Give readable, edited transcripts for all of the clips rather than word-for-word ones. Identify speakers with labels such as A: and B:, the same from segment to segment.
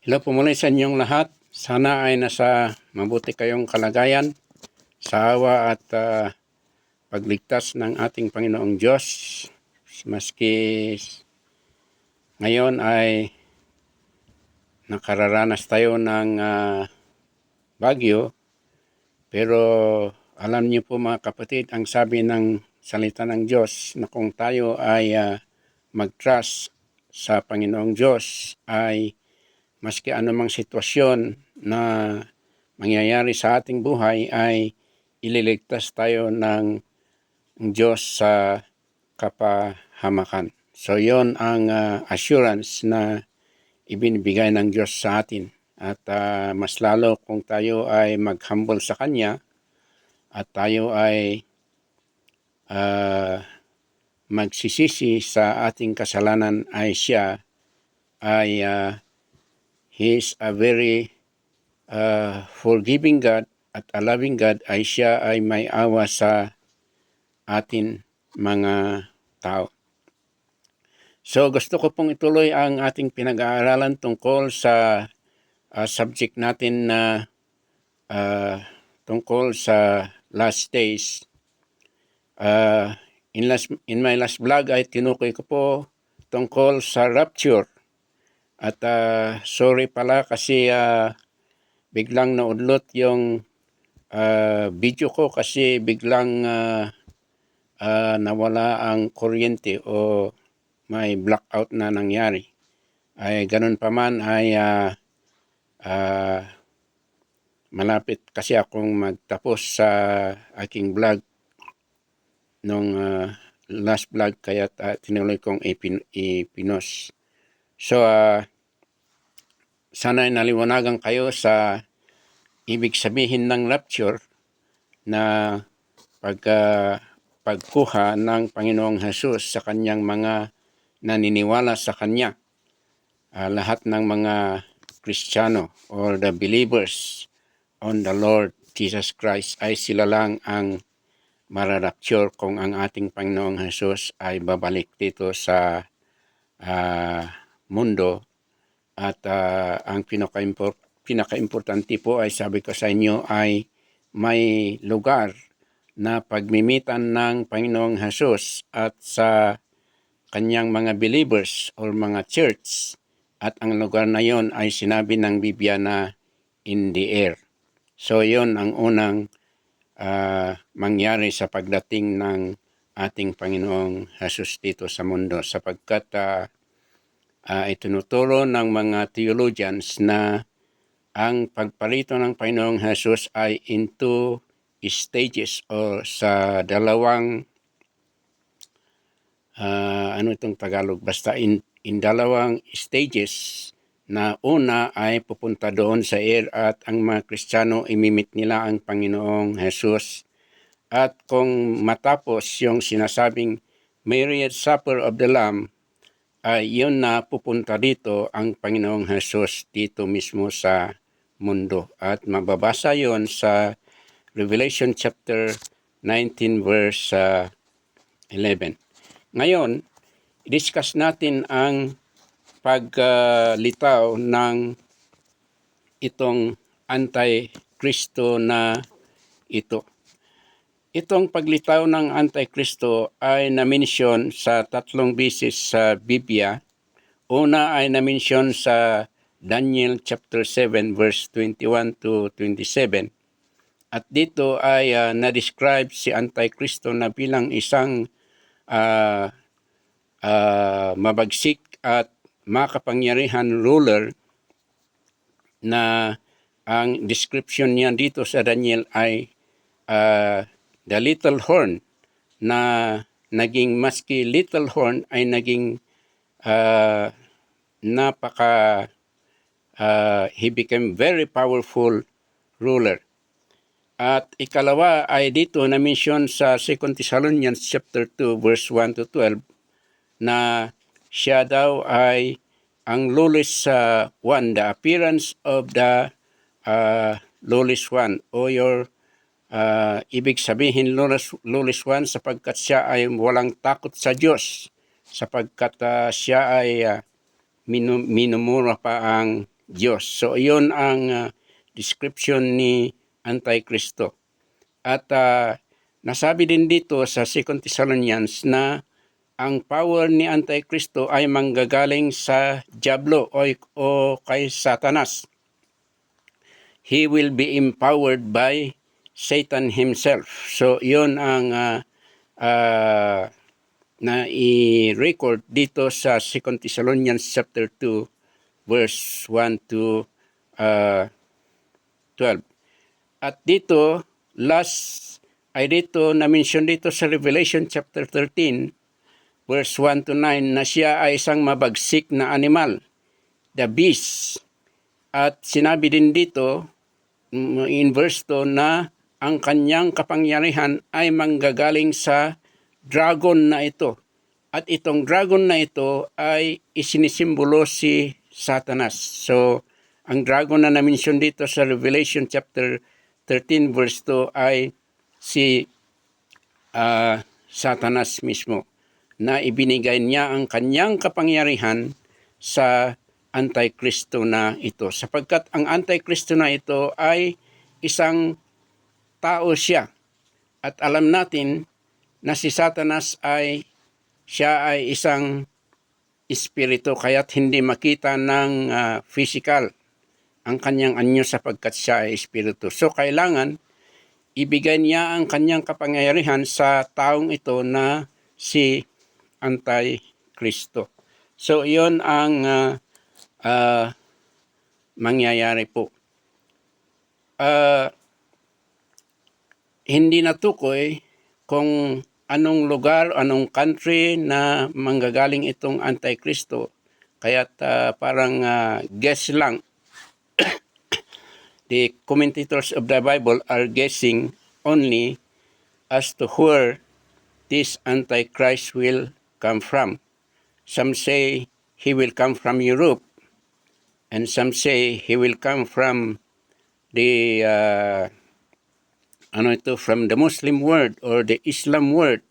A: Hello po muli sa inyong lahat. Sana ay nasa mabuti kayong kalagayan sa awa at pagligtas ng ating Panginoong Diyos. Maski ngayon ay nakararanas tayo ng bagyo, pero alam niyo po mga kapatid, ang sabi ng salita ng Diyos na kung tayo ay mag-trust sa Panginoong Diyos ay maski anumang sitwasyon na mangyayari sa ating buhay ay ililigtas tayo ng Diyos sa kapahamakan. So yon ang assurance na ibinibigay ng Diyos sa atin. At mas lalo kung tayo ay mag-humble sa Kanya at tayo ay magsisisi sa ating kasalanan ay siya ay He is a very forgiving God at a loving God ay siya ay may awa sa atin mga tao. So gusto ko pong ituloy ang ating pinag-aaralan tungkol sa subject natin na tungkol sa last days. In my last vlog ay tinukoy ko po tungkol sa rapture. At sorry pala kasi biglang naudlot yung video ko kasi biglang nawala ang kuryente o may blackout na nangyari. Ay ganun pa man ay malapit kasi akong magtapos sa aking vlog nung last vlog kaya tinuloy kong ipinos. So sana naliwanagan kayo sa ibig sabihin ng rapture na pagkuha ng Panginoong Hesus sa kanyang mga naniniwala sa kanya. Lahat ng mga Kristiyano or the believers on the Lord Jesus Christ ay sila lang ang mararapture kung ang ating Panginoong Hesus ay babalik dito sa mundo. At ang pinaka-importante po ay sabi ko sa inyo ay may lugar na pagmimitan ng Panginoong Hesus at sa kanyang mga believers or mga church, at ang lugar na yon ay sinabi ng Biblia na in the air. So yon ang unang mangyari sa pagdating ng ating Panginoong Hesus dito sa mundo, sapagkat itinuturo ng mga theologians na ang pagparito ng Panginoong Hesus ay in two stages o sa dalawang ano itong Tagalog, basta in dalawang stages, na una ay pupunta doon sa air at ang mga Kristiyano imimit nila ang Panginoong Hesus. At kung matapos yung sinasabing Marriage Supper of the Lamb, ay yun na pupunta dito ang Panginoong Hesus dito mismo sa mundo. At mababasa yon sa Revelation chapter 19 verse 11. Ngayon, i-discuss natin ang paglitaw ng itong Antikristo na ito. Itong paglitaw ng Antikristo ay na-mention sa 3 beses sa Biblia. Una ay na-mention sa Daniel chapter 7 verse 21 to 27. At dito ay na-describe si Antikristo na bilang isang mabagsik at makapangyarihan ruler na ang description niya dito sa Daniel ay the little horn, na naging maski little horn ay naging he became very powerful ruler. At ikalawa ay dito na mention sa 2 Thessalonians chapter 2 verse 1 to 12 na siya daw ay ang lowliest one, the appearance of the lowliest one, o your ibig sabihin lowliest one, sapagkat siya ay walang takot sa Diyos, sapagkat siya ay minumura pa ang Diyos. So iyon ang description ni Antikristo. At nasabi din dito sa 2 Thessalonians na ang power ni Antikristo ay manggagaling sa Diablo o kay Satanas. He will be empowered by Satan himself. So yun ang na i-record dito sa 2 Thessalonians chapter 2 verse 1 to 12. At dito, na-mention dito sa Revelation chapter 13 verse 1 to 9 na siya ay isang mabagsik na animal, the beast. At sinabi din dito in verse 2 na ang kanyang kapangyarihan ay manggagaling sa dragon na ito. At itong dragon na ito ay isinisimbolo si Satanas. So, ang dragon na na-mention dito sa Revelation chapter 13 verse 2 ay si Satanas mismo, na ibinigay niya ang kanyang kapangyarihan sa Antikristo na ito. Sapagkat ang Antikristo na ito ay isang tao siya. At alam natin na si Satanas siya ay isang espiritu, kaya't hindi makita ng physical ang kanyang anyo sapagkat siya ay espiritu. So kailangan ibigay niya ang kanyang kapangyarihan sa taong ito na si Antikristo. So iyon ang mangyayari po. Hindi natukoy kung anong lugar, anong country na manggagaling itong Antikristo. Kaya't parang guess lang. The commentators of the Bible are guessing only as to where this Antichrist will come from. Some say he will come from Europe, and some say he will come from the from the Muslim world or the Islam world,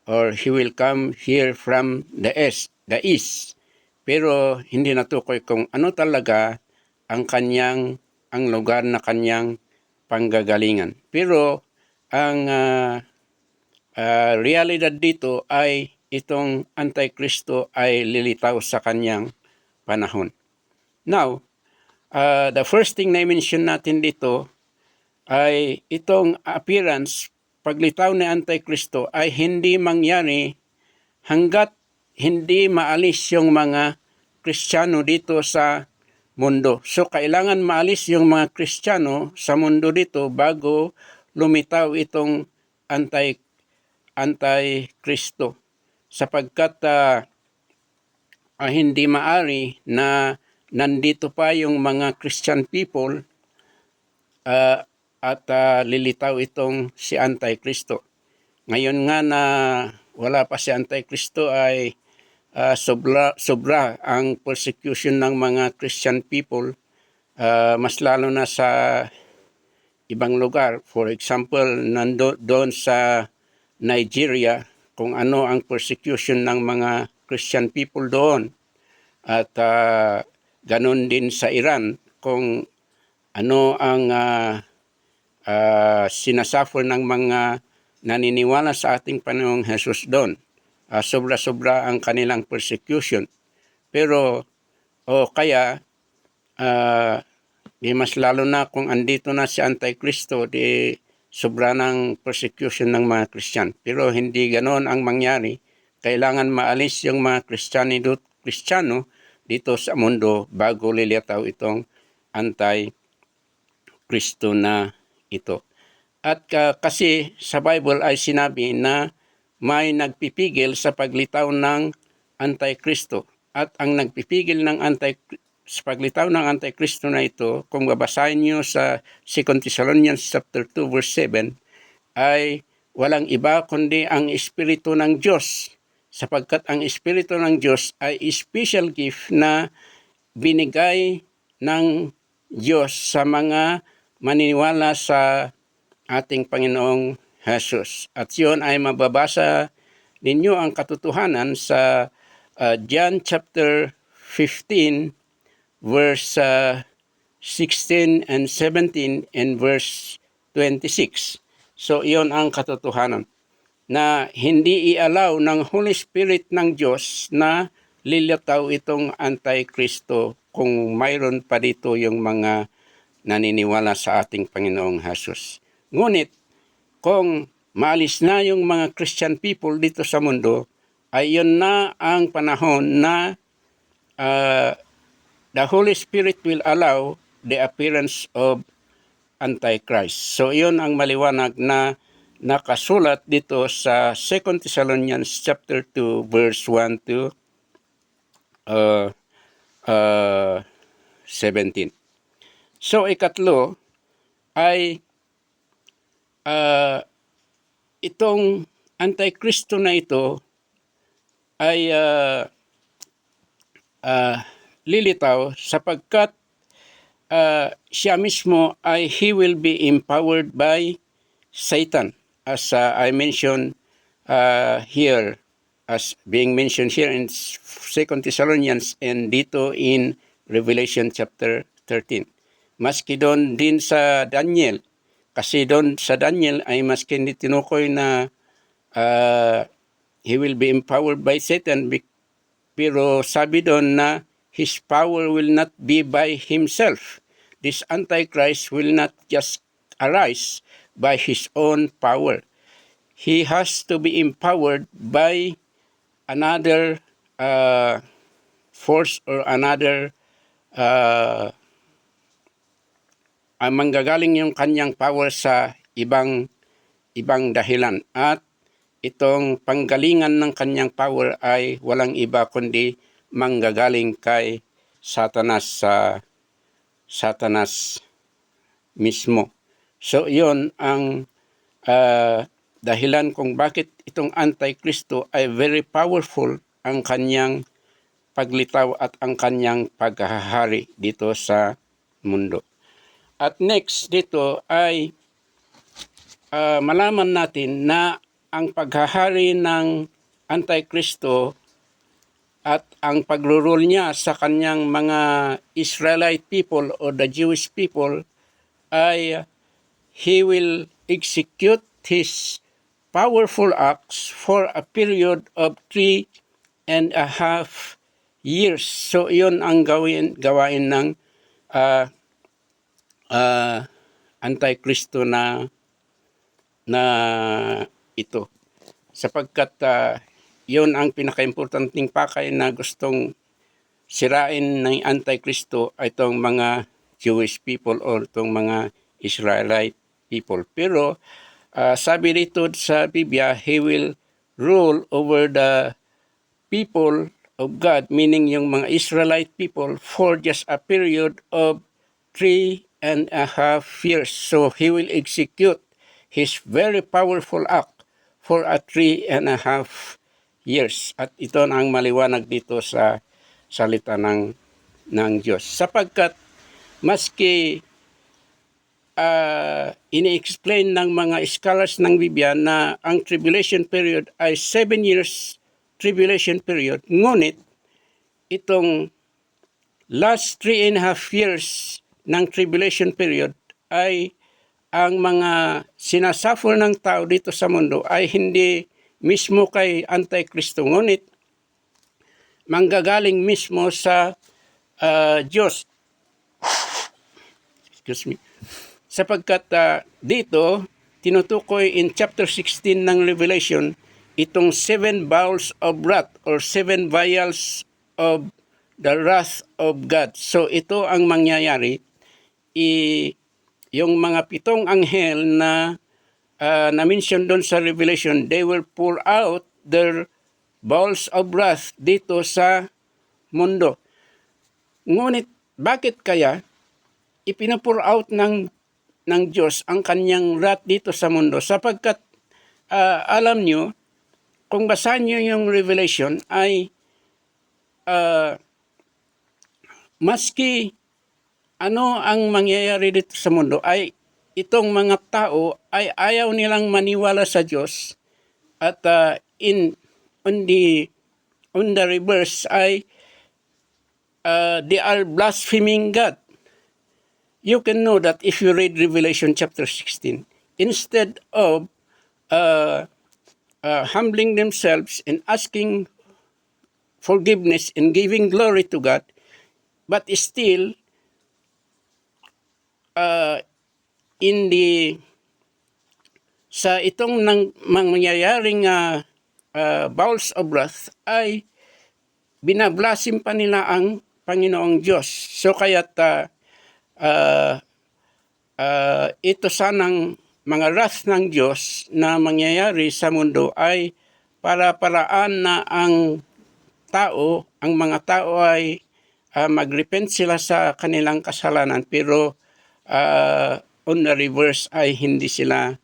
A: or he will come here from the east. Pero hindi natukoy kung ano talaga ang lugar na kanyang panggagalingan. Pero ang realidad dito ay itong Antikristo ay lilitaw sa kanyang panahon. Now, the first thing na i-mention natin dito ay itong appearance, paglitaw ni Antikristo ay hindi mangyari hanggat hindi maalis yung mga Kristiyano dito sa mundo. So kailangan maalis yung mga Kristiyano sa mundo dito bago lumitaw itong Antikristo. Sapagkat hindi maari na nandito pa yung mga Christian people at lilitaw itong si Antikristo. Ngayon nga na wala pa si Antikristo ay sobra ang persecution ng mga Christian people, mas lalo na sa ibang lugar. For example, doon sa Nigeria, kung ano ang persecution ng mga Christian people doon. At ganun din sa Iran, kung ano ang sinasuffer ng mga naniniwala sa ating Panginoong Jesus doon. Sobra-sobra ang kanilang persecution. Pero kaya mas lalo na kung andito na si Antikristo, sobra ng persecution ng mga Kristiyano. Pero hindi ganoon ang mangyari. Kailangan maalis yung mga Kristiyano dito sa mundo bago lilitaw itong Antikristo na ito. At kasi sa Bible ay sinabi na may nagpipigil sa paglitaw ng Antikristo. At ang nagpipigil sa paglitaw ng Antikristo na ito, kung babasahin nyo sa 2 Thessalonians chapter 2 verse 7, ay walang iba kundi ang Espiritu ng Diyos. Sapagkat ang Espiritu ng Diyos ay special gift na binigay ng Diyos sa mga maniniwala sa ating Panginoong Jesus. At yun ay mababasa ninyo ang katotohanan sa John chapter 15 verse 16 and 17 and verse 26. So iyon ang katotohanan na hindi i-allow ng Holy Spirit ng Diyos na lilitaw itong Antikristo kung mayroon pa dito yung mga naniniwala sa ating Panginoong Hesus. Ngunit kung maalis na yung mga Christian people dito sa mundo, ay yun na ang panahon na the Holy Spirit will allow the appearance of Antichrist. So iyon ang maliwanag na nakasulat dito sa 2 Thessalonians chapter 2 verse 1 to 17. So ikatlo ay itong Antikristo na ito ay lilitaw sapagkat siya mismo ay he will be empowered by Satan, as I mentioned here, as being mentioned here in 2 Thessalonians and dito in Revelation chapter 13. Maski doon din sa Daniel, kasi doon sa Daniel ay maski tinukoy na he will be empowered by Satan, pero sabi doon na his power will not be by himself. This Antichrist will not just arise by his own power. He has to be empowered by another force or another manggagaling yung kanyang power sa ibang dahilan. At itong panggalingan ng kanyang power ay walang iba kundi manggagaling kay Satanas Satanas mismo. So yun ang dahilan kung bakit itong Antikristo ay very powerful ang kanyang paglitaw at ang kanyang paghahari dito sa mundo. At next dito ay malaman natin na ang paghahari ng Antikristo at ang pagrurule niya sa kanyang mga Israelite people or the Jewish people ay he will execute his powerful acts for a period of 3.5 years. So iyon ang gawain ng Antikristo na ito. Sapagkat yun ang pinaka-importanting pakay na gustong sirain ng Antikristo ay itong mga Jewish people or itong mga Israelite people. Pero sabi dito sa Biblia, he will rule over the people of God, meaning yung mga Israelite people, for just a period of 3.5 years. So he will execute his very powerful act for a 3.5 years. At ito ang maliwanag dito sa salita ng Diyos. Sapagkat maski ini-explain ng mga scholars ng Biblia na ang tribulation period ay 7 years tribulation period, ngunit itong last 3.5 years ng tribulation period ay ang mga sinasuffer ng tao dito sa mundo ay hindi mismo kay Antikristo, ngunit manggagaling mismo sa Diyos. Excuse me. Sapagkat dito, tinutukoy in chapter 16 ng Revelation, itong 7 bowls of wrath or 7 vials of the wrath of God. So ito ang mangyayari, yung mga 7 anghel na na-mention doon sa Revelation, they will pour out their bowls of wrath dito sa mundo. Ngunit bakit kaya ipinapur out ng Diyos ang kanyang wrath dito sa mundo? Sapagkat alam nyo, kung basahin nyo yung Revelation ay maski ano ang mangyayari dito sa mundo ay itong mga tao ay ayaw nilang maniwala sa Diyos at on the reverse ay they are blaspheming God. You can know that if you read Revelation chapter 16. Instead of humbling themselves and asking forgiveness and giving glory to God, but still in the sa itong mangyayaring bowls of wrath ay binablasim pa nila ang Panginoong Diyos. So kaya't ito sanang mga wrath ng Diyos na mangyayari sa mundo ay para-paraan na ang mga tao ay mag-repent sila sa kanilang kasalanan, pero on the reverse ay hindi sila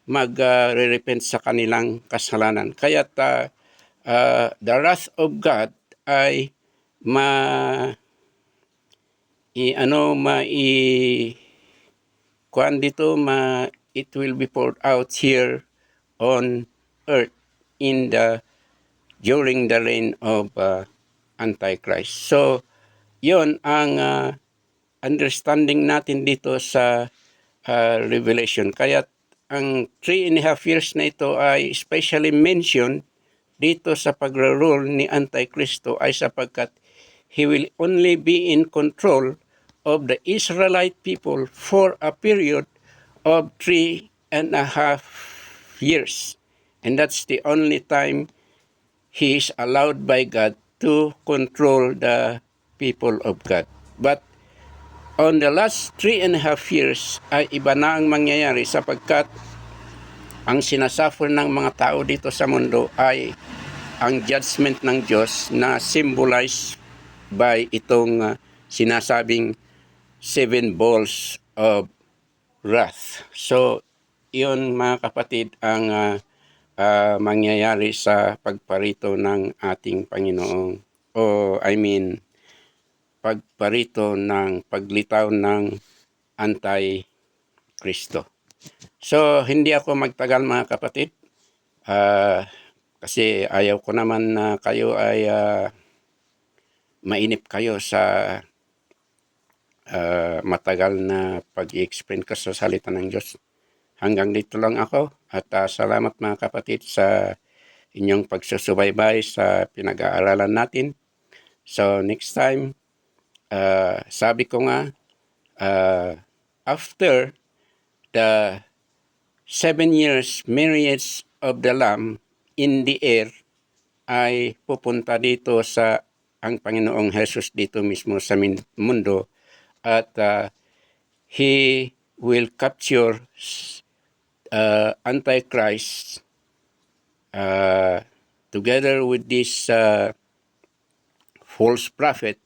A: mag-repent sa kanilang kasalanan. Kaya the wrath of God ay it will be poured out here on earth during the reign of Antichrist. So, yon ang understanding natin dito sa Revelation. Kaya ang 3.5 years na ito ay especially mentioned dito sa pagre-rule ni Antichristo ay sapagkat he will only be in control of the Israelite people for a period of 3.5 years. And that's the only time he is allowed by God to control the people of God. But on the last 3.5 years ay iba na ang mangyayari sapagkat ang sinasuffer ng mga tao dito sa mundo ay ang judgment ng Diyos na symbolized by itong sinasabing 7 bowls of wrath. So, iyon mga kapatid ang mangyayari sa pagparito ng ating Panginoong pagparito ng paglitaw ng Antikristo. So, hindi ako magtagal mga kapatid kasi ayaw ko naman na kayo ay mainip kayo sa matagal na pag-i-explain ko sa salita ng Diyos. Hanggang dito lang ako at salamat mga kapatid sa inyong pagsusubaybay sa pinag-aaralan natin. So next time, sabi ko nga, after the 7 years marriage of the Lamb in the air, ay pupunta dito sa ang Panginoong Jesus dito mismo sa mundo at he will capture Antichrist together with this false prophet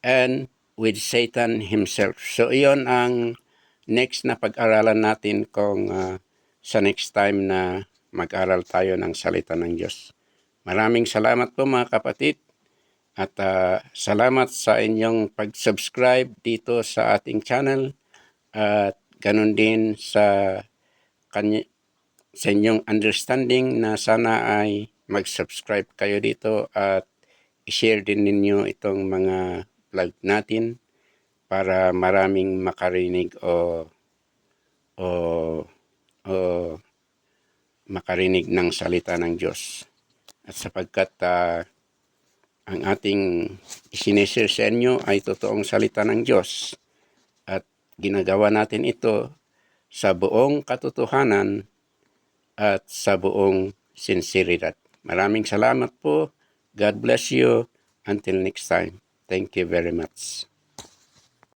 A: and with Satan himself. So iyon ang next na pag-aralan natin kung sa next time na mag-aral tayo ng salita ng Diyos. Maraming salamat po mga kapatid at salamat sa inyong pag-subscribe dito sa ating channel at ganun din sa inyong understanding na sana ay mag-subscribe kayo dito at i-share din ninyo itong mga vlog natin para maraming makarinig o makarinig ng salita ng Diyos. At sapagkat ang ating isineshare sa inyo ay totoong salita ng Diyos at ginagawa natin ito sa buong katotohanan at sa buong sinseridad. Maraming salamat po. God bless you. Until next time. Thank you very much.